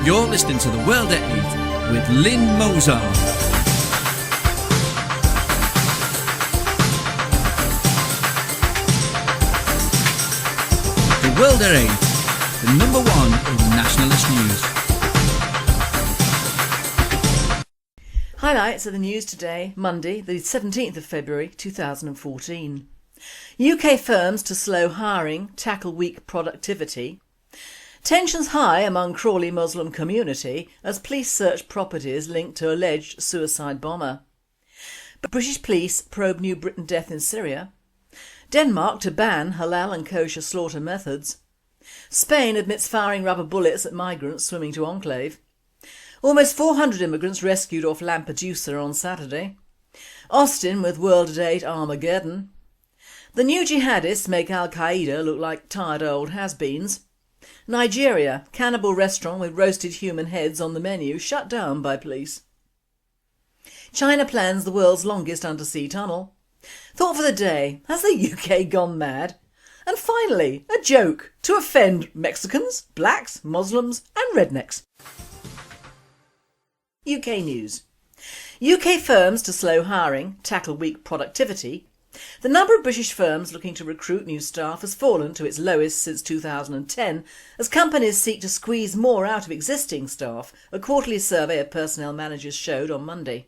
You're listening to The World at 8 with Lynn Mozart. The World at 8, the number one in nationalist news. Highlights of the news today, Monday, the 17th of February 2014. UK firms to slow hiring, tackle weak productivity. Tensions high among Crawley Muslim community as police search properties linked to alleged suicide bomber. British police probe New Britain death in Syria. Denmark to ban halal and kosher slaughter methods. Spain admits firing rubber bullets at migrants swimming to enclave. Almost 400 immigrants rescued off Lampedusa on Saturday. Austin with World at 8 Armageddon. The new jihadists make Al-Qaeda look like tired old has-beens. Nigeria, cannibal restaurant with roasted human heads on the menu shut down by police. China plans the world's longest undersea tunnel. Thought for the day, has the UK gone mad? And finally, a joke to offend Mexicans, blacks, Muslims and rednecks. UK news. UK firms to slow hiring, tackle weak productivity. The number of British firms looking to recruit new staff has fallen to its lowest since 2010 as companies seek to squeeze more out of existing staff, a quarterly survey of personnel managers showed on Monday.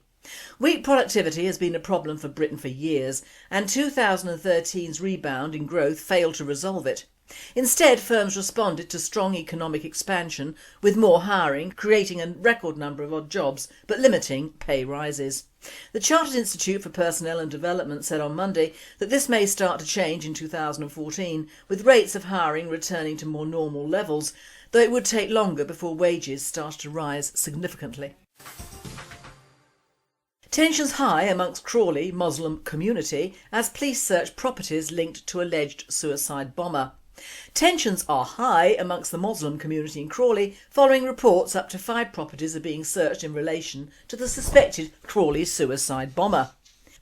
Weak productivity has been a problem for Britain for years and 2013's rebound in growth failed to resolve it. Instead, firms responded to strong economic expansion with more hiring, creating a record number of odd jobs but limiting pay rises. The Chartered Institute for Personnel and Development said on Monday that this may start to change in 2014 with rates of hiring returning to more normal levels, though it would take longer before wages start to rise significantly. Tensions high amongst Crawley Muslim community as police search properties linked to alleged suicide bomber. Tensions are high amongst the Muslim community in Crawley following reports up to 5 properties are being searched in relation to the suspected Crawley suicide bomber.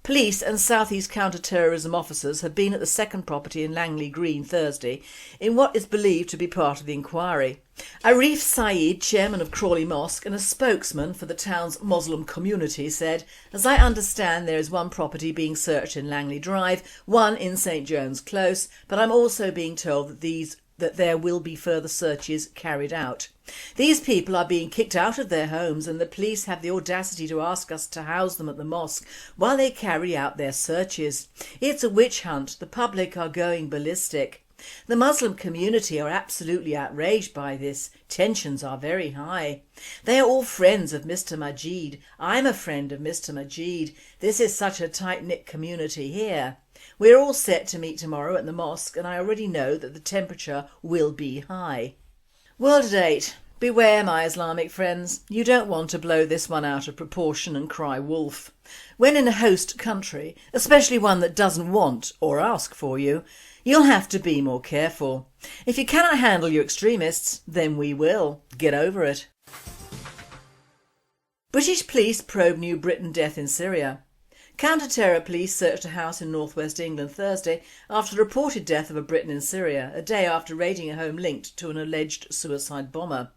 Police and South East counter-terrorism officers have been at the second property in Langley Green Thursday in what is believed to be part of the inquiry. Arif Syed, chairman of Crawley Mosque and a spokesman for the town's Muslim community, said, "As I understand there is one property being searched in Langley Drive, one in St Joans Close, but I'm also being told that there will be further searches carried out. These people are being kicked out of their homes and the police have the audacity to ask us to house them at the mosque while they carry out their searches. It's a witch hunt, the public are going ballistic. The Muslim community are absolutely outraged by this. Tensions are very high. They are all friends of Mr Majeed. I'm a friend of Mr Majeed. This is such a tight-knit community here. We're all set to meet tomorrow at the mosque and I already know that the temperature will be high." World at 8. Beware, my Islamic friends. You don't want to blow this one out of proportion and cry wolf. When in a host country, especially one that doesn't want or ask for you, you'll have to be more careful. If you cannot handle your extremists, then we will. Get over it. British police probe New Britain death in Syria. Counter-terror police searched a house in northwest England Thursday after the reported death of a Briton in Syria, a day after raiding a home linked to an alleged suicide bomber.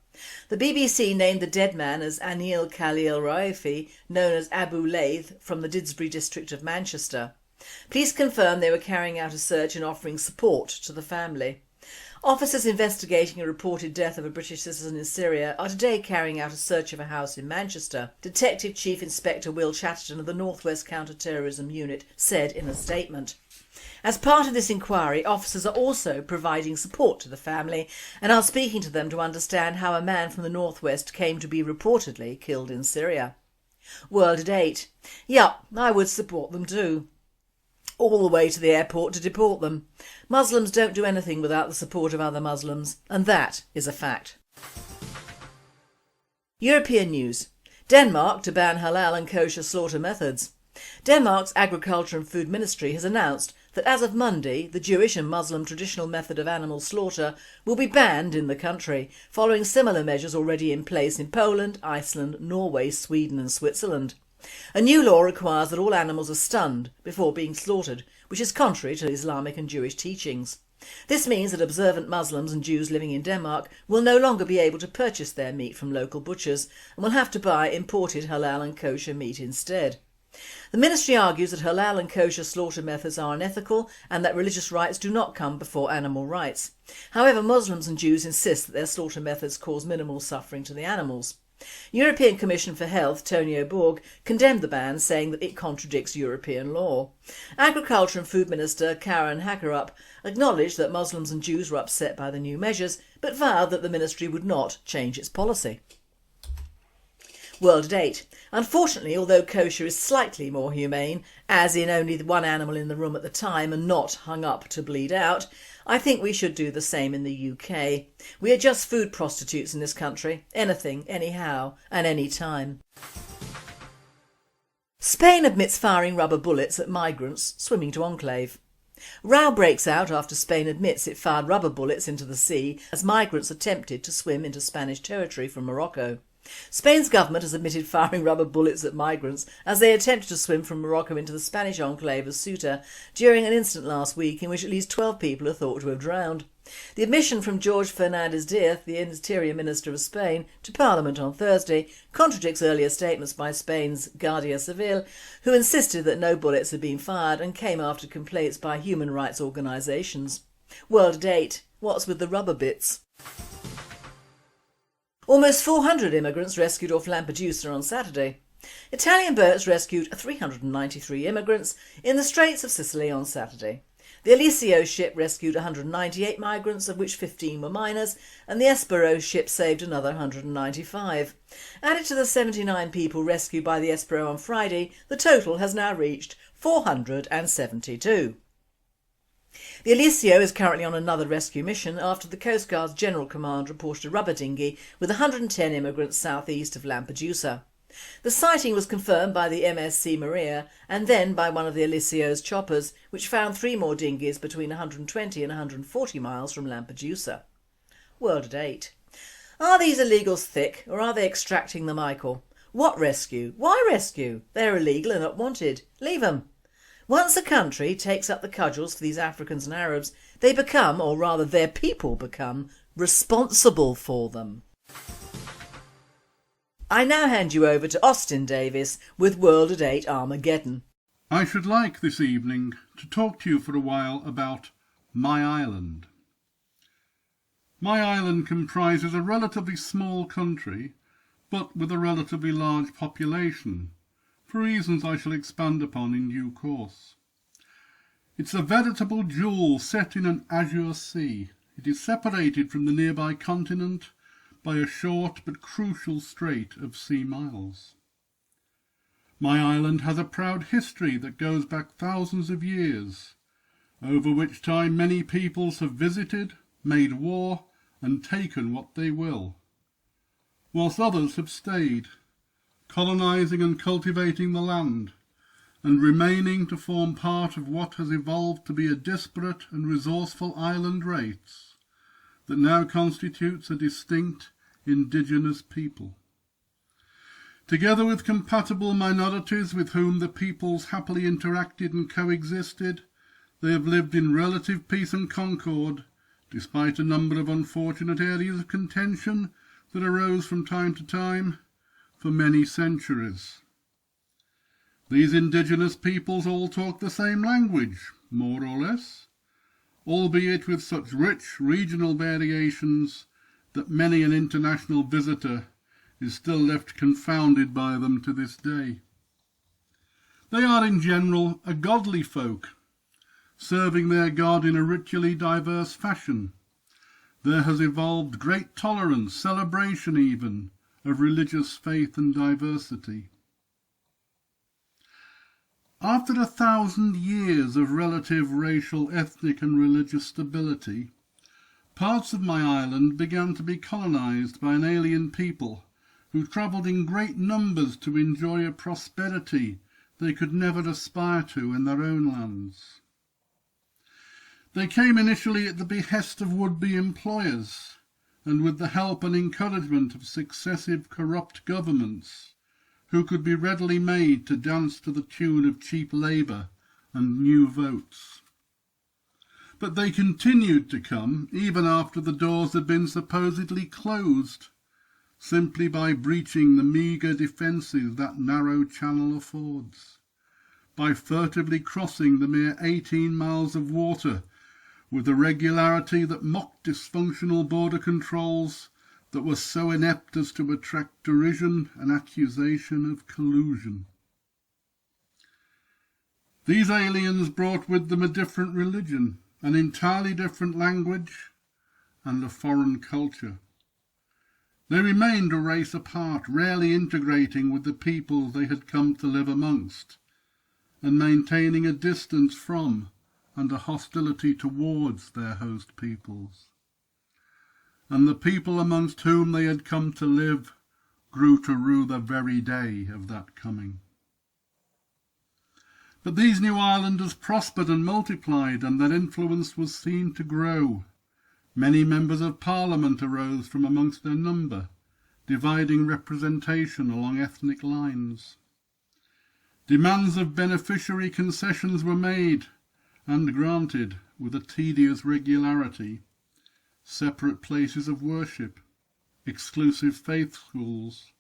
The BBC named the dead man as Anil Khalil Raifi, known as Abu Laith, from the Didsbury district of Manchester. Police confirmed they were carrying out a search and offering support to the family. Officers investigating a reported death of a British citizen in Syria are today carrying out a search of a house in Manchester, Detective Chief Inspector Will Chatterton of the North West Counter-Terrorism Unit said in a statement. As part of this inquiry, officers are also providing support to the family and are speaking to them to understand how a man from the North West came to be reportedly killed in Syria. World at 8. Yup, I would support them too. All the way to the airport to deport them. Muslims don't do anything without the support of other Muslims, and that is a fact. European news. Denmark to ban halal and kosher slaughter methods. Denmark's Agriculture and Food Ministry has announced that as of Monday, the Jewish and Muslim traditional method of animal slaughter will be banned in the country, following similar measures already in place in Poland, Iceland, Norway, Sweden and Switzerland. A new law requires that all animals are stunned before being slaughtered, which is contrary to Islamic and Jewish teachings. This means that observant Muslims and Jews living in Denmark will no longer be able to purchase their meat from local butchers and will have to buy imported halal and kosher meat instead. The ministry argues that halal and kosher slaughter methods are unethical and that religious rights do not come before animal rights. However, Muslims and Jews insist that their slaughter methods cause minimal suffering to the animals. European Commission for Health, Tonio Borg, condemned the ban, saying that it contradicts European law. Agriculture and Food Minister Karen Hagerup acknowledged that Muslims and Jews were upset by the new measures, but vowed that the ministry would not change its policy. World at 8. Unfortunately, although kosher is slightly more humane, as in only one animal in the room at the time and not hung up to bleed out, I think we should do the same in the UK. We are just food prostitutes in this country, anything, anyhow and any time. Spain admits firing rubber bullets at migrants swimming to enclave. Row breaks out after Spain admits it fired rubber bullets into the sea as migrants attempted to swim into Spanish territory from Morocco. Spain's government has admitted firing rubber bullets at migrants as they attempted to swim from Morocco into the Spanish enclave of Ceuta during an incident last week in which at least 12 people are thought to have drowned. The admission from Jorge Fernández Díaz, the Interior Minister of Spain, to Parliament on Thursday contradicts earlier statements by Spain's Guardia Civil, who insisted that no bullets had been fired and came after complaints by human rights organisations. World at 8. What's with the rubber bits? Almost 400 immigrants rescued off Lampedusa on Saturday. Italian boats rescued 393 immigrants in the Straits of Sicily on Saturday. The Eliseo ship rescued 198 migrants, of which 15 were minors, and the Espero ship saved another 195. Added to the 79 people rescued by the Espero on Friday, the total has now reached 472. The Eliseo is currently on another rescue mission after the Coast Guard's General Command reported a rubber dinghy with 110 immigrants southeast of Lampedusa. The sighting was confirmed by the MSC Maria and then by one of the Eliseo's choppers, which found 3 more dinghies between 120 and 140 miles from Lampedusa. World at 8. Are these illegals thick or are they extracting the Michael? What rescue? Why rescue? They're illegal and not wanted. Leave them. Once a country takes up the cudgels for these Africans and Arabs, they become, or rather their people become, responsible for them. I now hand you over to Austin Davis with World at 8 Armageddon. I should like this evening to talk to you for a while about my island. My island comprises a relatively small country, but with a relatively large population, for reasons I shall expand upon in due course. It's a veritable jewel set in an azure sea. It is separated from the nearby continent by a short but crucial strait of sea miles. My island has a proud history that goes back thousands of years, over which time many peoples have visited, made war, and taken what they will, whilst others have stayed, colonising and cultivating the land, and remaining to form part of what has evolved to be a disparate and resourceful island race that now constitutes a distinct indigenous people. Together with compatible minorities with whom the peoples happily interacted and coexisted, they have lived in relative peace and concord, despite a number of unfortunate areas of contention that arose from time to time for many centuries. These indigenous peoples all talk the same language, more or less, albeit with such rich regional variations that many an international visitor is still left confounded by them to this day. They are in general a godly folk, serving their God in a ritually diverse fashion. There has evolved great tolerance, celebration even, of religious faith and diversity. After 1,000 years of relative racial, ethnic and religious stability, parts of my island began to be colonised by an alien people who travelled in great numbers to enjoy a prosperity they could never aspire to in their own lands. They came initially at the behest of would-be employers, and with the help and encouragement of successive corrupt governments, who could be readily made to dance to the tune of cheap labour and new votes. But they continued to come even after the doors had been supposedly closed, simply by breaching the meagre defences that narrow channel affords, by furtively crossing the mere 18 miles of water with a regularity that mocked dysfunctional border controls that were so inept as to attract derision and accusation of collusion. These aliens brought with them a different religion, an entirely different language, and a foreign culture. They remained a race apart, rarely integrating with the peoples they had come to live amongst, and maintaining a distance from and a hostility towards their host peoples. And the people amongst whom they had come to live grew to rue the very day of that coming. But these new islanders prospered and multiplied, and their influence was seen to grow. Many members of Parliament arose from amongst their number, dividing representation along ethnic lines. Demands of beneficiary concessions were made and granted with a tedious regularity. Separate places of worship, exclusive faith schools,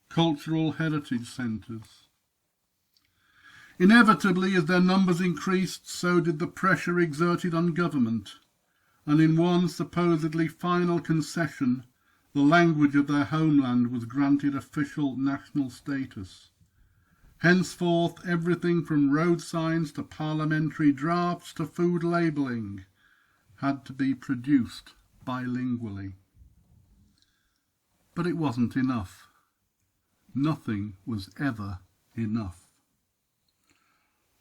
cultural heritage centres. Inevitably, as their numbers increased, so did the pressure exerted on government, and in one supposedly final concession, the language of their homeland was granted official national status. Henceforth, everything from road signs to parliamentary drafts to food labelling had to be produced bilingually. But it wasn't enough. Nothing was ever enough.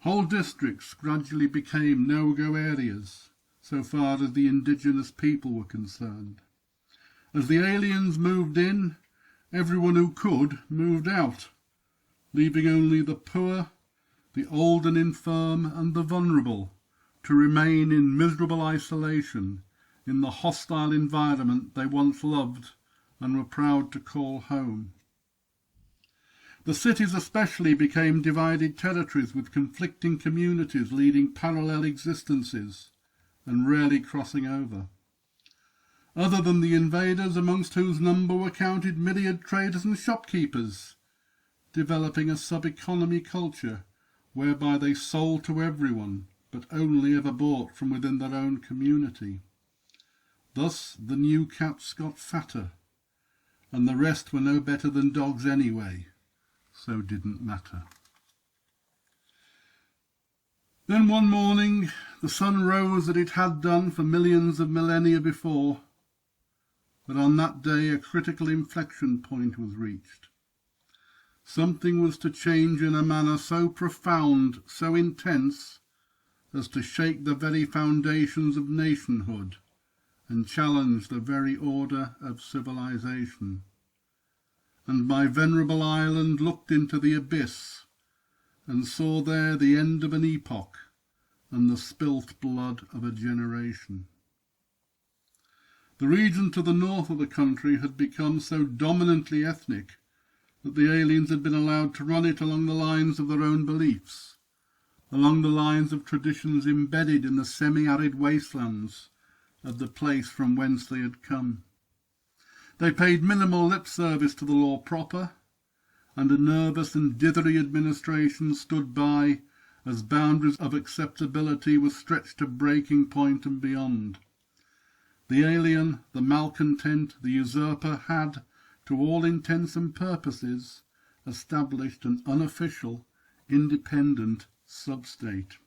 Whole districts gradually became no-go areas, so far as the indigenous people were concerned. As the aliens moved in, everyone who could moved out, leaving only the poor, the old and infirm, and the vulnerable to remain in miserable isolation in the hostile environment they once loved and were proud to call home. The cities especially became divided territories with conflicting communities leading parallel existences and rarely crossing over. Other than the invaders, amongst whose number were counted myriad traders and shopkeepers, developing a sub-economy culture whereby they sold to everyone, but only ever bought from within their own community. Thus the new cats got fatter, and the rest were no better than dogs anyway, so didn't matter. Then one morning the sun rose as it had done for millions of millennia before, but on that day a critical inflection point was reached. Something was to change in a manner so profound, so intense, as to shake the very foundations of nationhood and challenge the very order of civilization. And my venerable island looked into the abyss and saw there the end of an epoch and the spilt blood of a generation. The region to the north of the country had become so dominantly ethnic that the aliens had been allowed to run it along the lines of their own beliefs, along the lines of traditions embedded in the semi-arid wastelands of the place from whence they had come. They paid minimal lip service to the law proper, and a nervous and dithery administration stood by as boundaries of acceptability were stretched to breaking point and beyond. The alien, the malcontent, the usurper had, to all intents and purposes, established an unofficial, independent sub-state.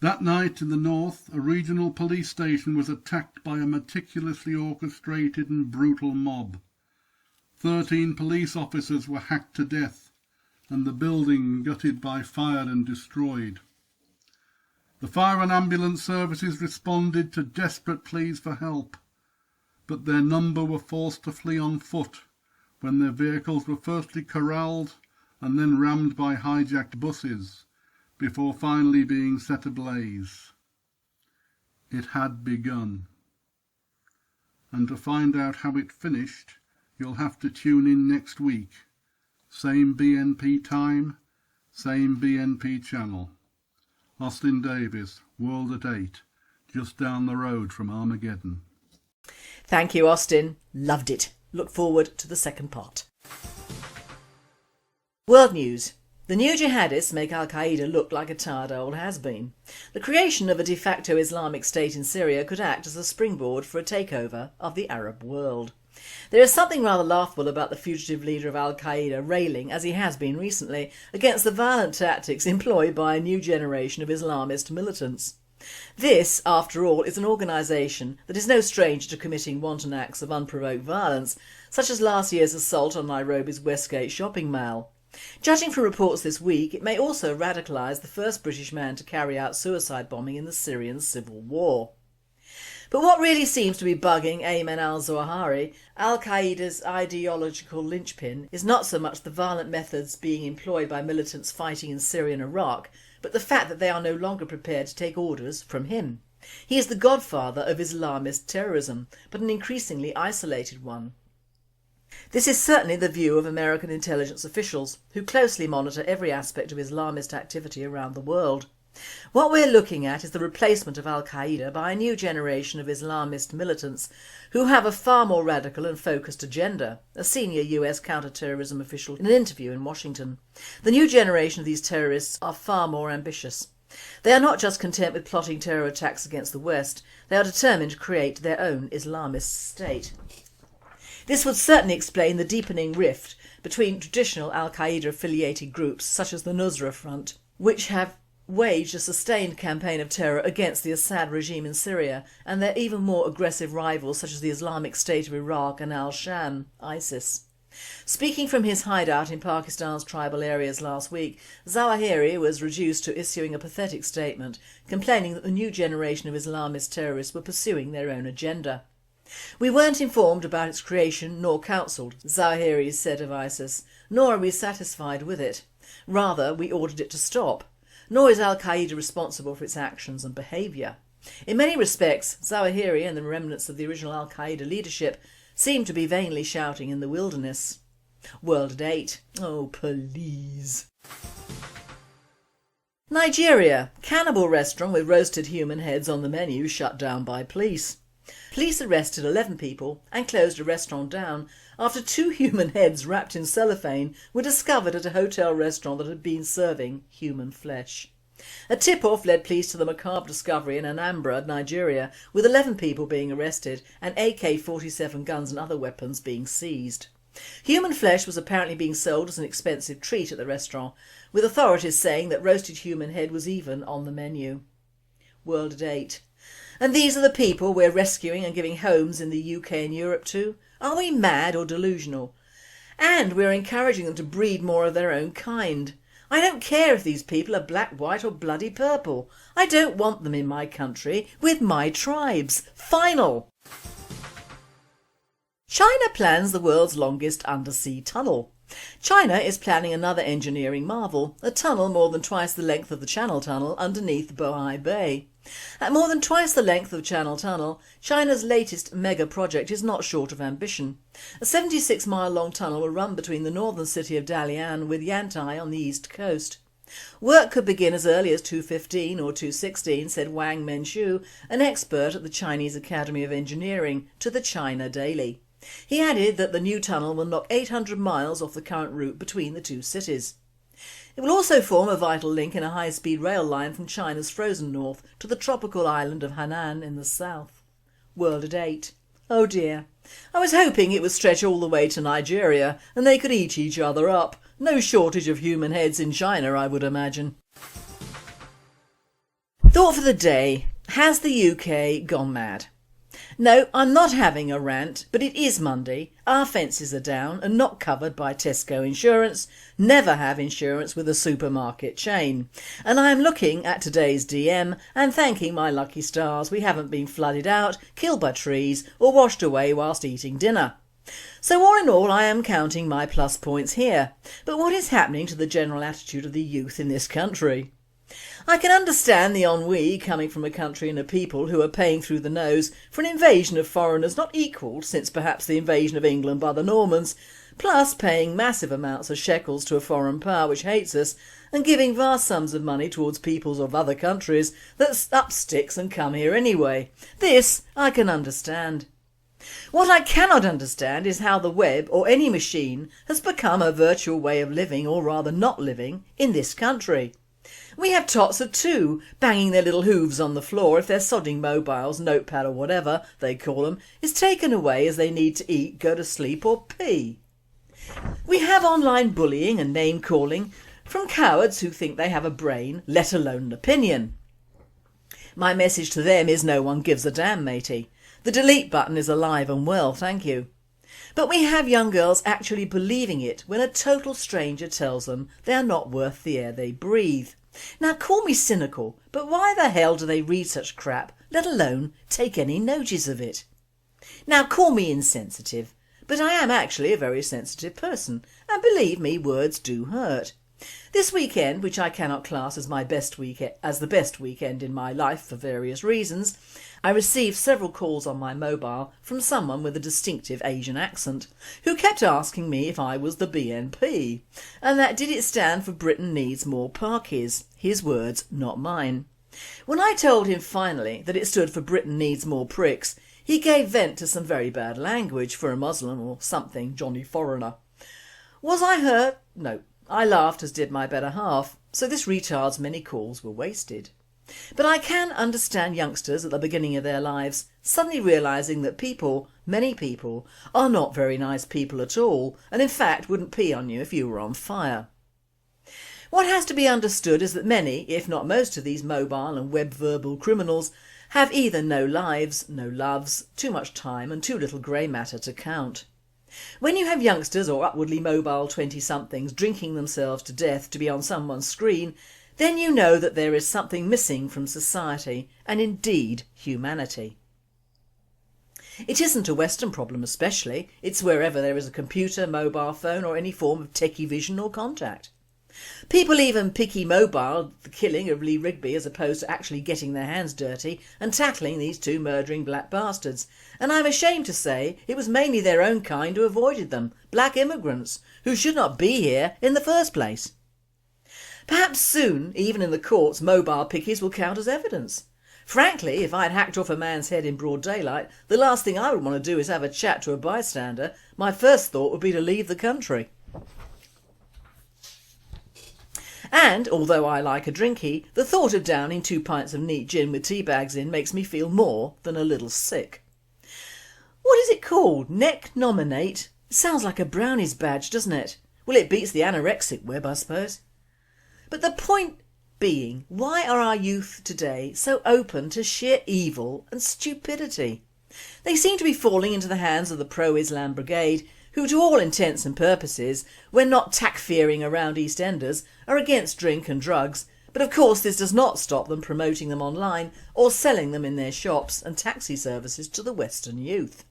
That night in the north, a regional police station was attacked by a meticulously orchestrated and brutal mob. 13 police officers were hacked to death, and the building gutted by fire and destroyed. The fire and ambulance services responded to desperate pleas for help, but their number were forced to flee on foot when their vehicles were firstly corralled and then rammed by hijacked buses, before finally being set ablaze. It had begun. And to find out how it finished, you'll have to tune in next week. Same BNP time, same BNP channel. Austin Davis, World at 8, just down the road from Armageddon. Thank you, Austin. Loved it. Look forward to the second part. World news. The new jihadists make Al-Qaeda look like a tired old has-been. The creation of a de facto Islamic State in Syria could act as a springboard for a takeover of the Arab world. There is something rather laughable about the fugitive leader of Al-Qaeda railing, as he has been recently, against the violent tactics employed by a new generation of Islamist militants. This, after all, is an organisation that is no stranger to committing wanton acts of unprovoked violence, such as last year's assault on Nairobi's Westgate shopping mall. Judging from reports this week, it may also radicalise the first British man to carry out suicide bombing in the Syrian civil war. But what really seems to be bugging Ayman al-Zawahiri, Al-Qaeda's ideological linchpin, is not so much the violent methods being employed by militants fighting in Syria and Iraq, but the fact that they are no longer prepared to take orders from him. He is the godfather of Islamist terrorism, but an increasingly isolated one. This is certainly the view of American intelligence officials, who closely monitor every aspect of Islamist activity around the world. What we're looking at is the replacement of Al-Qaeda by a new generation of Islamist militants who have a far more radical and focused agenda, a senior US counter-terrorism official in an interview in Washington. The new generation of these terrorists are far more ambitious. They are not just content with plotting terror attacks against the West, they are determined to create their own Islamist state. This would certainly explain the deepening rift between traditional Al-Qaeda affiliated groups such as the Nusra Front, which have waged a sustained campaign of terror against the Assad regime in Syria, and their even more aggressive rivals such as the Islamic State of Iraq and Al-Shan, ISIS. Speaking from his hideout in Pakistan's tribal areas last week, Zawahiri was reduced to issuing a pathetic statement complaining that the new generation of Islamist terrorists were pursuing their own agenda. "We weren't informed about its creation nor counselled," Zawahiri said of ISIS, "nor are we satisfied with it. Rather, we ordered it to stop. Nor is Al-Qaeda responsible for its actions and behaviour." In many respects, Zawahiri and the remnants of the original Al-Qaeda leadership seem to be vainly shouting in the wilderness. World at 8. Oh, please. Nigeria. Cannibal restaurant with roasted human heads on the menu shut down by police. Police arrested 11 people and closed a restaurant down after 2 human heads wrapped in cellophane were discovered at a hotel restaurant that had been serving human flesh. A tip-off led police to the macabre discovery in Anambra, Nigeria, with 11 people being arrested and AK-47 guns and other weapons being seized. Human flesh was apparently being sold as an expensive treat at the restaurant, with authorities saying that roasted human head was even on the menu. World at 8. And these are the people we're rescuing and giving homes in the UK and Europe to? Are we mad or delusional? And we're encouraging them to breed more of their own kind. I don't care if these people are black, white or bloody purple. I don't want them in my country with my tribes. Final. China plans the world's longest undersea tunnel. China is planning another engineering marvel, a tunnel more than twice the length of the Channel Tunnel underneath Bohai Bay. At more than twice the length of Channel Tunnel, China's latest mega project is not short of ambition. A 76-mile long tunnel will run between the northern city of Dalian with Yantai on the east coast. Work could begin as early as 2015 or 2016, said Wang Menshu, an expert at the Chinese Academy of Engineering, to the China Daily. He added that the new tunnel will knock 800 miles off the current route between the two cities. It will also form a vital link in a high-speed rail line from China's frozen north to the tropical island of Hainan in the south. World at 8. Oh dear. I was hoping it would stretch all the way to Nigeria and they could eat each other up. No shortage of human heads in China, I would imagine. Thought for the day. Has the UK gone mad? No, I'm not having a rant, but it is Monday, our fences are down and not covered by Tesco insurance, never have insurance with a supermarket chain, and I am looking at today's DM and thanking my lucky stars we haven't been flooded out, killed by trees or washed away whilst eating dinner. So all in all I am counting my plus points here, but what is happening to the general attitude of the youth in this country? I can understand the ennui coming from a country and a people who are paying through the nose for an invasion of foreigners not equalled since perhaps the invasion of England by the Normans, plus paying massive amounts of shekels to a foreign power which hates us and giving vast sums of money towards peoples of other countries that up sticks and come here anyway. This I can understand. What I cannot understand is how the web or any machine has become a virtual way of living, or rather not living, in this country. We have tots of two banging their little hooves on the floor if their sodding mobiles, notepad or whatever they call them is taken away as they need to eat, go to sleep or pee. We have online bullying and name calling from cowards who think they have a brain, let alone an opinion. My message to them is no one gives a damn, matey. The delete button is alive and well, thank you. But we have young girls actually believing it when a total stranger tells them they are not worth the air they breathe. Now call me cynical, but why the hell do they read such crap, let alone take any notice of it? Now call me insensitive, but I am actually a very sensitive person, and believe me, words do hurt. This weekend, which I cannot class as the best weekend in my life for various reasons, I received several calls on my mobile from someone with a distinctive Asian accent, who kept asking me if I was the BNP, and that did it stand for Britain Needs More Parkies. His words, not mine. When I told him finally that it stood for Britain Needs More Pricks, he gave vent to some very bad language for a Muslim or something Johnny Foreigner. Was I hurt? No. I laughed, as did my better half, so this retard's many calls were wasted. But I can understand youngsters at the beginning of their lives suddenly realising that people, many people, are not very nice people at all, and in fact wouldn't pee on you if you were on fire. What has to be understood is that many, if not most of these mobile and web verbal criminals have either no lives, no loves, too much time and too little grey matter to count. When you have youngsters or upwardly mobile 20-somethings drinking themselves to death to be on someone's screen, then you know that there is something missing from society and indeed humanity. It isn't a Western problem especially, it's wherever there is a computer, mobile phone or any form of techie vision or contact. People even picky mobile the killing of Lee Rigby as opposed to actually getting their hands dirty and tackling these two murdering black bastards, and I'm ashamed to say it was mainly their own kind who avoided them, black immigrants, who should not be here in the first place. Perhaps soon, even in the courts, mobile pickies will count as evidence. Frankly, if I'd hacked off a man's head in broad daylight, the last thing I would want to do is have a chat to a bystander. My first thought would be to leave the country. And, although I like a drinky, the thought of downing 2 pints of neat gin with tea bags in makes me feel more than a little sick. What is it called? Neck nominate? It sounds like a brownie's badge, doesn't it? Well, it beats the anorexic web, I suppose. But the point being, why are our youth today so open to sheer evil and stupidity? They seem to be falling into the hands of the pro-Islam brigade, who to all intents and purposes, when not tack-fearing around EastEnders, are against drink and drugs, but of course this does not stop them promoting them online or selling them in their shops and taxi services to the Western youth.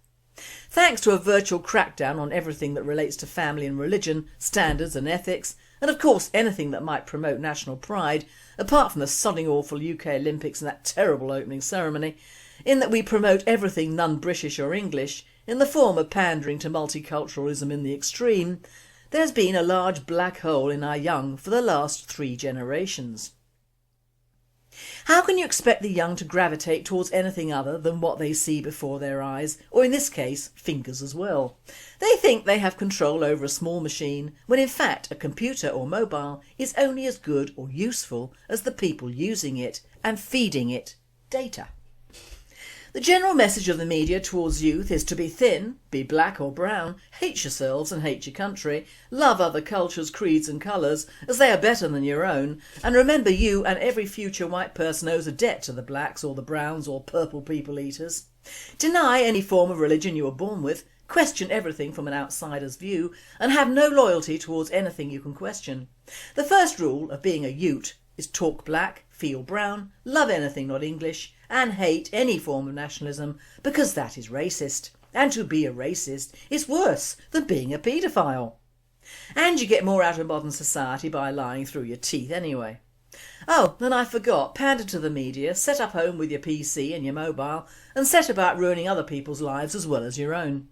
Thanks to a virtual crackdown on everything that relates to family and religion, standards and ethics, and of course anything that might promote national pride, apart from the sodding awful UK Olympics and that terrible opening ceremony, in that we promote everything non-British or English, in the form of pandering to multiculturalism in the extreme, there's been a large black hole in our young for the last 3 generations. How can you expect the young to gravitate towards anything other than what they see before their eyes, or in this case, fingers as well? They think they have control over a small machine, when in fact a computer or mobile is only as good or useful as the people using it and feeding it data. The general message of the media towards youth is to be thin, be black or brown, hate yourselves and hate your country, love other cultures, creeds and colours as they are better than your own, and remember you and every future white person owes a debt to the blacks or the browns or purple people eaters. Deny any form of religion you were born with, question everything from an outsider's view, and have no loyalty towards anything you can question. The first rule of being a Ute is talk black, feel brown, love anything not English, and hate any form of nationalism, because that is racist, and to be a racist is worse than being a paedophile. And you get more out of modern society by lying through your teeth anyway. Oh, and I forgot, pander to the media, set up home with your PC and your mobile and set about ruining other people's lives as well as your own.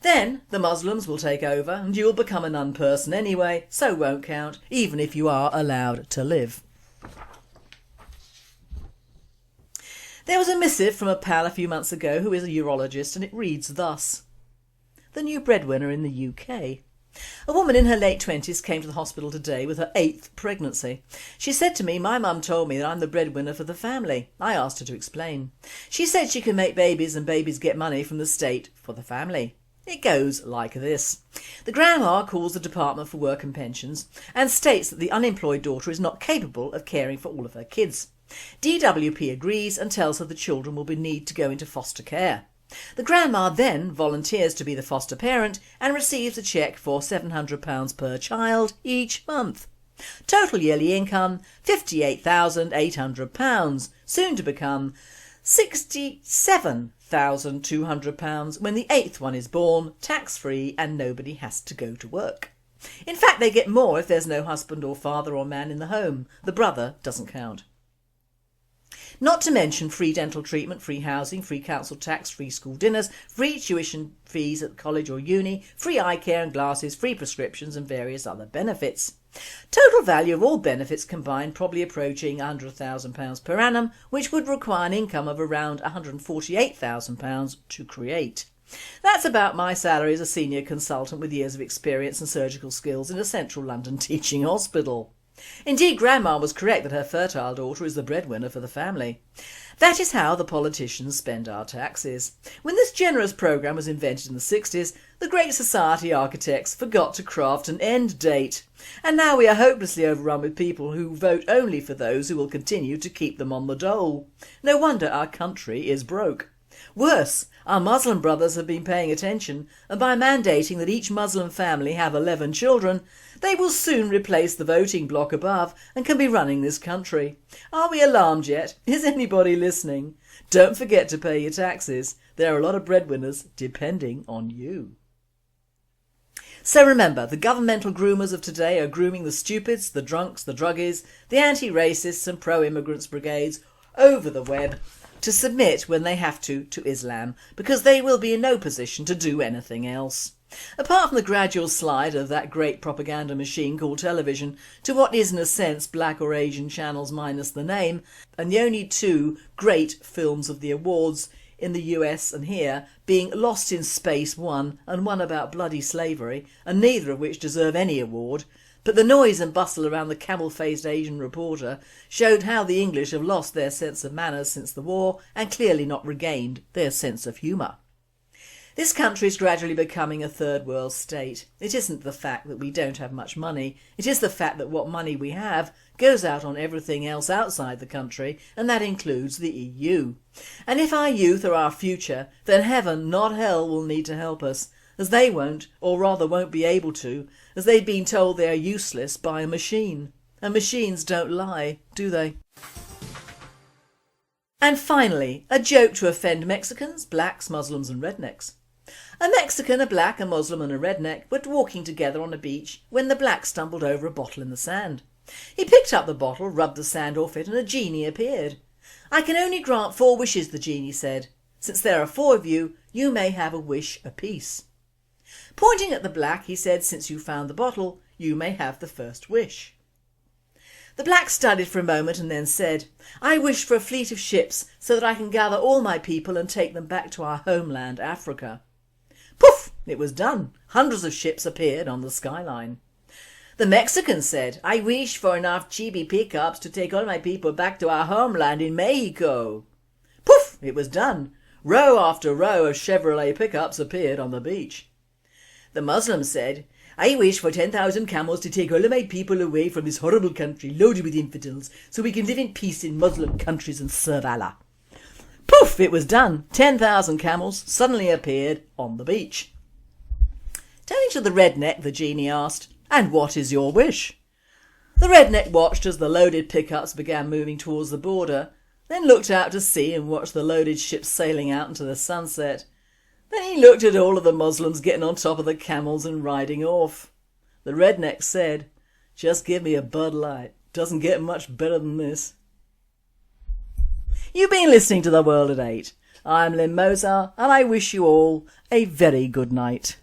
Then the Muslims will take over and you'll become a non-person anyway, so won't count, even if you are allowed to live. There was a missive from a pal a few months ago who is a urologist, and it reads thus. The new breadwinner in the UK. A woman in her late 20s came to the hospital today with her 8th pregnancy. She said to me, my mum told me that I'm the breadwinner for the family. I asked her to explain. She said she can make babies and babies get money from the state for the family. It goes like this. The grandma calls the Department for Work and Pensions and states that the unemployed daughter is not capable of caring for all of her kids. DWP agrees and tells her the children will need to go into foster care. The grandma then volunteers to be the foster parent and receives a cheque for £700 per child each month. Total yearly income £58,800, soon to become £67,200 when the 8th one is born, tax-free, and nobody has to go to work. In fact, they get more if there's no husband or father or man in the home. The brother doesn't count. Not to mention free dental treatment, free housing, free council tax, free school dinners, free tuition fees at college or uni, free eye care and glasses, free prescriptions and various other benefits. Total value of all benefits combined probably approaching £100,000 per annum, which would require an income of around £148,000 to create. That's about my salary as a senior consultant with years of experience and surgical skills in a central London teaching hospital. Indeed, Grandma was correct that her fertile daughter is the breadwinner for the family. That is how the politicians spend our taxes. When this generous programme was invented in the 60s, the Great Society architects forgot to craft an end date. And now we are hopelessly overrun with people who vote only for those who will continue to keep them on the dole. No wonder our country is broke. Worse, our Muslim brothers have been paying attention, and by mandating that each Muslim family have 11 children, they will soon replace the voting bloc above and can be running this country. Are we alarmed yet? Is anybody listening? Don't forget to pay your taxes. There are a lot of breadwinners depending on you. So remember, the governmental groomers of today are grooming the stupids, the drunks, the druggies, the anti-racists and pro-immigrants brigades over the web to submit when they have to Islam, because they will be in no position to do anything else. Apart from the gradual slide of that great propaganda machine called television to what is in a sense black or Asian channels minus the name, and the only two great films of the awards in the US and here being Lost in Space 1 and one about bloody slavery, and neither of which deserve any award, but the noise and bustle around the camel-faced Asian reporter showed how the English have lost their sense of manners since the war and clearly not regained their sense of humour. This country is gradually becoming a third world state. It isn't the fact that we don't have much money, it is the fact that what money we have goes out on everything else outside the country, and that includes the EU. And if our youth are our future, then heaven, not hell, will need to help us, as they won't, or rather won't be able to, as they've been told they are useless by a machine. And machines don't lie, do they? And finally, a joke to offend Mexicans, blacks, Muslims and rednecks. A Mexican, a black, a Muslim and a redneck were walking together on a beach when the black stumbled over a bottle in the sand. He picked up the bottle, rubbed the sand off it, and a genie appeared. I can only grant 4 wishes, the genie said. Since there are 4 of you, you may have a wish apiece. Pointing at the black, he said, since you found the bottle, you may have the first wish. The black studied for a moment and then said, I wish for a fleet of ships so that I can gather all my people and take them back to our homeland, Africa. Poof! It was done. Hundreds of ships appeared on the skyline. The Mexican said, I wish for enough chibi pickups to take all my people back to our homeland in Mexico. Poof! It was done. Row after row of Chevrolet pickups appeared on the beach. The Muslim said, I wish for 10,000 camels to take all of my people away from this horrible country loaded with infidels so we can live in peace in Muslim countries and serve Allah. Poof! It was done. 10,000 camels suddenly appeared on the beach. Turning to the redneck, the genie asked, and what is your wish? The redneck watched as the loaded pickups began moving towards the border, then looked out to sea and watched the loaded ships sailing out into the sunset. Then he looked at all of the Muslims getting on top of the camels and riding off. The redneck said, just give me a Bud Light. Doesn't get much better than this. You've been listening to The World at 8. I'm Lynn Moser and I wish you all a very good night.